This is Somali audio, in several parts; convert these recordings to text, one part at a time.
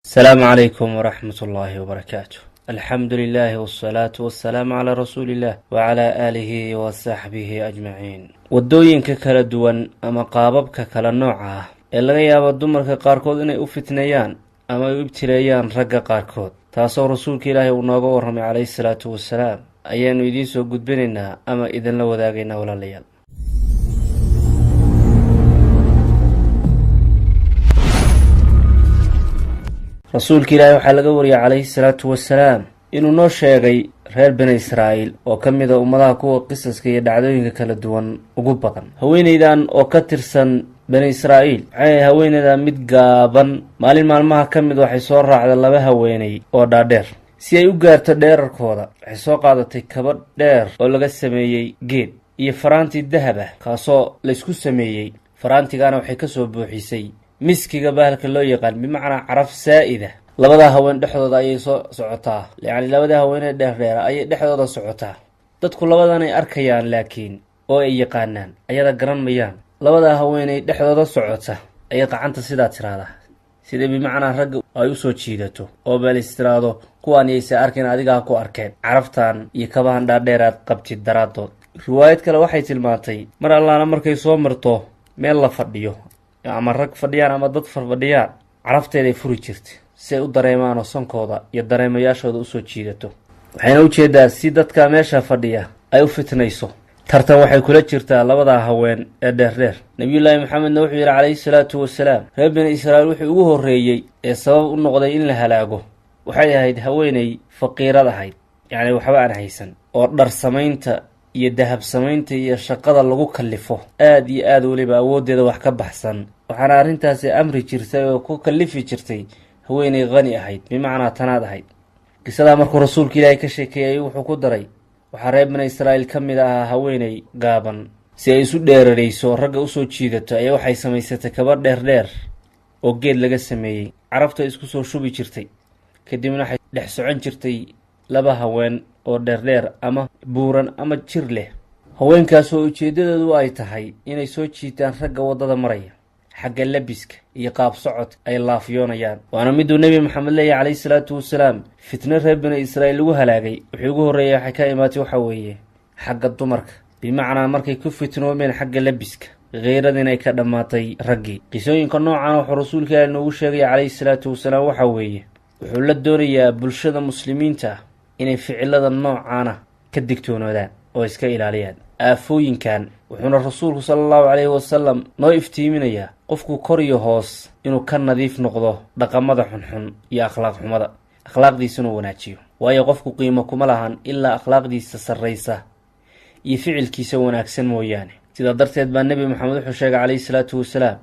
السلام عليكم ورحمة الله وبركاته. الحمد لله والصلاة والسلام على رسول الله وعلى آله وصحبه أجمعين. ودooyinka kala duwan ama qaababka kala nooca ah ee laga yaabo dumarka qaarkood inay u fitneeyaan ama ay u ibtileeyaan ragga qaarkood, taasoo rasuulka Ilaahay uu nooga warramay calayhi salaatu wasalaam, ayaanu idiin soo gudbinaynaa ama idinla wadaagaynaa walaalayaal. rasuulka Ilaahay waxaa laga wariyay calayhi salaatu wasalaam inuu noo sheegay reer bani Israa'iil oo ka mid ah ummadaha kuwa qisaska iyo dhacdooyinka kala duwan ugu badan. haweenaydan oo ka tirsan bani Israa'iil waxay haweenaydan mid gaaban, maalin maalmaha ka mid waxay soo raacday laba haweenay oo dhaadheer si ay u gaarto dheerarkooda. waxay soo qaadatay kaba dheer oo laga sameeyey geed iyo faraanti dahab ah kaasoo la isku sameeyey. faraantigana waxay ka soo buuxisay miskiga bahalka loo yaqaan, bimacnaa caraf saa'ida. labada haween dhexdooda ayay soo socotaa, yacni labada haweenee dheerdheera ayay dhexdooda socotaa. dadku labadanay arkayaan laakiin oo ay yaqaanaan, ayada garan mayaan. labada haweeney dhexdooda socota ayay qacanta sidaa tiraahdaa, sida bimacnaa ragga ay u soo jiidato oo baalis tiraahdo kuwaan yaysa arkin adigaa ku arkeen caraftan iyo kabahan dhaadheer aad qabtid daraaddood. riwaayad kale waxay tilmaantay mar allaana markay soo marto meel la fadhiyo ama rag fadhiyaan ama dad fadhiyaan, carafteeday furi jirta si ay u dareemaan oo sankooda iyo dareemayaashooda usoo jiidato. waxayna ujeedaa si dadka meesha fadhiya ay u fitnayso. tartan waxay kula jirtaa labada haween ee dheerdheer. nabiyullaahi maxamedna wuxuu yidhi calayhi salaatu wasalaam, reer bani israa'iil wuxuu ugu horreeyey ee sabab u noqday in la halaago waxay ahayd haweenay faqiirad ahayd, yacni waxba aan haysan, oo dhar samaynta iyo dahab samaynta iyo shaqada lagu kallifo aad iyo aad weliba awooddeeda wax ka baxsan. waxaana arrintaasi amri jirtay oo ku kallifi jirtay haweenay qani ahayd, bimacnaa tanaad ahayd. qisadaa markuu rasuulka Ilaahay ka sheekeeyey wuxuu ku daray, waxaa reer bani Israa'iil ka mid ahaa haweenay gaaban, si ay isu dheerarayso ragga usoo jiidato ayaa waxay samaysatay kaba dheerdheer oo geed laga sameeyey. carabta isku soo shubi jirtay, kadibna waxay dhex socon jirtay laba haween oo dheerdheer ama buuran ama jir leh. haweenkaasoo ujeeddadoodu ay tahay inay soo jiitaan ragga waddada maraya. xagga labiska iyo qaab socod ay laafyoonayaan, waana miduu nebi maxamed leeyahy calayhi salaatu wasalaam, fitno reer bani israa'iil lagu halaagay wixii ugu horreeyay waxay ka imaatay waxa weeye xagga dumarka, bimacnaa markay ku fitnoomeen xagga labiska, kheyradin ay ka dhammaatay raggii. qisooyinka noocan wuxuu rasuulka Ilaahay noogu sheegaya calayhi salaatu wasalaam waxa weeye wuxuu la doonayaa bulshada muslimiinta ah inay ficilada noocaana ka digtoonoodaan oo iska ilaaliyaan aafooyinkan. wuxuuna rasuulku sala allahu calayhi wasalam noo iftiiminayaa qofku kor iyo hoos inuu ka nadiif noqdo dhaqamada xunxun iyo akhlaaq xumada, akhlaaqdiisuna wanaajiyo. waayo qofku qiimo kuma lahan ilaa akhlaaqdiisa sarraysa iyo ficilkiisa wanaagsan mooyaane. sidaa darteed baa nebi maxamed wuxuu sheegay calayhi salaatu wasalaam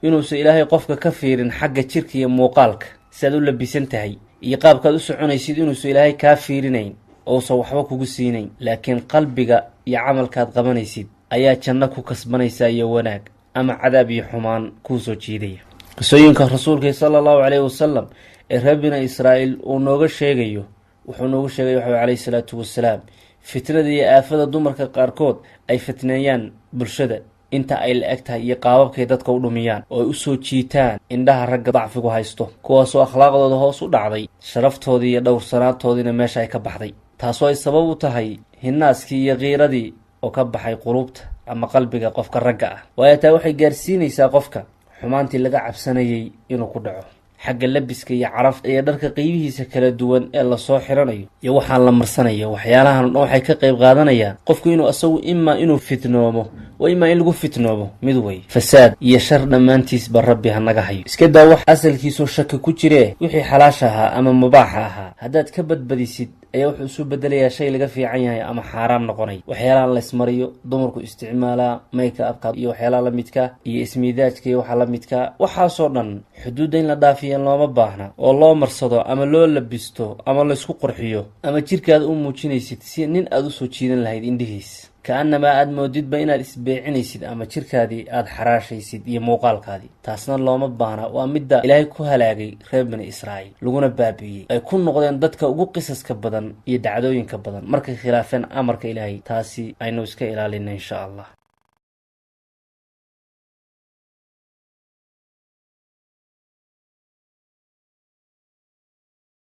inuusan ilaahay qofka ka fiirin xagga jirka iyo muuqaalka, si aad u labisan tahay iyo qaabkaad u soconaysid, inuusan ilaahay kaa fiirinayn ousan waxba kugu siinayn, laakiin qalbiga iyo camalkaad qabanaysid ayaa janno ku kasbanaysa iyo wanaag, ama cadaab iyo xumaan kuu soo jiidaya. qisooyinka rasuulka sala allahu calayhi wasalam ee reer bani israa'iil uu nooga sheegayo wuxuu noogu sheegay waxa calayhi salaatu wasalaam fitnada iyo aafada dumarka qaarkood ay fitneeyaan bulshada inta ay la eg tahay iyo qaababkay dadka u dhumiyaan oo ay u soo jiitaan indhaha ragga dacfigu haysto, kuwaasoo akhlaaqdooda hoos u dhacday, sharaftoodii iyo dhowrsanaantoodiina meesha ay ka baxday, taasoo ay sabab u tahay hinaaskii iyo kiiradii oo ka baxay qulubta ama qalbiga qofka ragga ah. waayo taa waxay gaarsiinaysaa qofka xumaantii laga cabsanayay inuu ku dhaco. xagga labiska iyo carafta iyo dharka qeybihiisa kala duwan ee lasoo xiranayo iyo waxaan la marsanayo, waxyaalahan dhan waxay ka qayb qaadanayaan qofku inuu asagu imaa inuu fitnoomo wa imaa in lagu fitnoomo. mid wey fasaad iyo shar dhammaantiisba rabbi hanaga hayo. iska daa wax asalkiisoo shaki ku jiree wixii xalaasha ahaa ama mubaaxa ahaa haddaad ka badbadisid ayaa wuxuu isu bedelayaa shay laga fiican yahay ama xaaraan noqonay. waxyaalahan laysmariyo dumarku isticmaalaa mayka abka iyo waxyaalaha la midka iyo ismiidaajka iyo waxa la midka, waxaasoo dhan xuduudda in la dhaafiyan looma baahna oo loo marsado ama loo labisto ama laysku qurxiyo ama jirkaada u muujinaysid si nin aad usoo jiidan lahayd indhihiis, ka-annamaa aad moodidba inaad isbeecinaysid ama jirkaadii aad xaraashaysid iyo muuqaalkaadii. taasna looma baahna. waa midda ilaahay ku halaagay reer bani israa'iil laguna baabi'iyey, ay ku noqdeen dadka ugu qisaska badan iyo dhacdooyinka badan markay khilaafeen amarka ilaahay. taasi aynu iska ilaalina insha allah.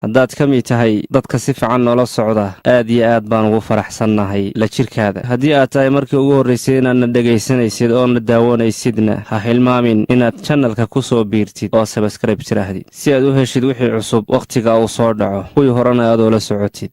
haddaad ka mid tahay dadka si fiican noola socda aad iyo aad baan ugu faraxsannahay la jirkaada. haddii aad tahay markii ugu horraysay inaadna dhegaysanaysid oona daawanaysidna ha hilmaamin inaad channelka ku soo biirtid oo sabskrayb tirahdid si aad u heshid wixii cusub wakhtiga uu soo dhaco kuwii horena aad oola socotid.